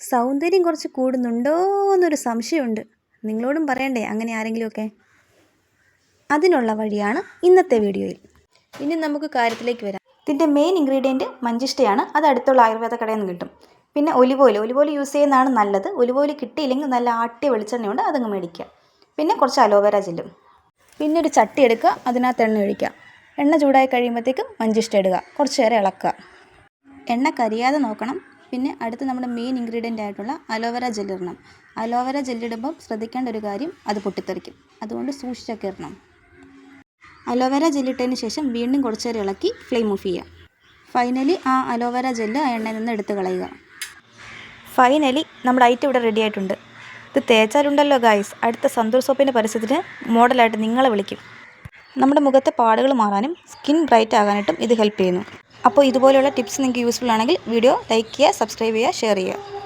സൗന്ദര്യം കുറച്ച് കൂടുന്നുണ്ടോ എന്നൊരു സംശയമുണ്ട്. നിങ്ങളോടും പറയണ്ടേ അങ്ങനെ ആരെങ്കിലുമൊക്കെ? അതിനുള്ള വഴിയാണ് ഇന്നത്തെ വീഡിയോയിൽ. ഇനി നമുക്ക് കാര്യത്തിലേക്ക് വരാം. ഇതിൻ്റെ മെയിൻ ഇൻഗ്രീഡിയൻറ്റ് മഞ്ചിഷ്ടയാണ്. അത് അടുത്തുള്ള ആയുർവേദ കടയിൽ നിന്ന് കിട്ടും. പിന്നെ ഒലിവ് ഓയിൽ യൂസ് ചെയ്യുന്നതാണ് നല്ലത്. ഒലിവ് ഓയിൽ കിട്ടിയില്ലെങ്കിൽ നല്ല ആട്ടിയ വെളിച്ചെണ്ണയുണ്ട്, അതങ്ങ് മേടിക്കുക. പിന്നെ കുറച്ച് അലോവേര ജെല്ലും. പിന്നെ ഒരു ചട്ടി എടുക്കുക, അതിനകത്ത് എണ്ണ ഒഴിക്കുക. എണ്ണ ചൂടായി കഴിയുമ്പോഴത്തേക്കും മഞ്ചിഷ്ട ഇടുക, കുറച്ച് നേരം ഇളക്കുക. എണ്ണ കരിയാതെ നോക്കണം. പിന്നെ അടുത്ത് നമ്മുടെ മെയിൻ ഇൻഗ്രീഡിയൻ്റ് ആയിട്ടുള്ള അലോവേര ജെല്ലിടണം. അലോവേര ജെല്ലിടുമ്പം ശ്രദ്ധിക്കേണ്ട ഒരു കാര്യം, അത് പൊട്ടിത്തെറിക്കും. അതുകൊണ്ട് സൂക്ഷിച്ചൊക്കെ ഇടണം. അലോവേര ജെല്ലിട്ടതിന് ശേഷം വീണ്ടും കുറച്ച് നേരം ഇളക്കി ഫ്ലെയിം ഓഫ് ചെയ്യുക. ഫൈനലി ആ അലോവേര ജെല്ല് ആ എണ്ണയിൽ നിന്ന് എടുത്ത് കളയുക. ഫൈനലി നമ്മുടെ ഐറ്റം ഇവിടെ റെഡി ആയിട്ടുണ്ട്. ഇത് തേച്ചാലുണ്ടല്ലോ ഗായ്സ്, അടുത്ത സന്തൂർ സോപ്പിൻ്റെ പരസ്യത്തിന് മോഡലായിട്ട് നിങ്ങളെ വിളിക്കും. നമ്മുടെ മുഖത്തെ പാടുകൾ മാറാനും സ്കിൻ ബ്രൈറ്റ് ആകാനായിട്ടും ഇത് ഹെൽപ്പ് ചെയ്യുന്നു. അപ്പോൾ ഇതുപോലെയുള്ള ടിപ്സ് നിങ്ങൾക്ക് യൂസ്ഫുൾ ആണെങ്കിൽ വീഡിയോ ലൈക്ക് ചെയ്യുക, സബ്സ്ക്രൈബ് ചെയ്യുക, ഷെയർ ചെയ്യുക.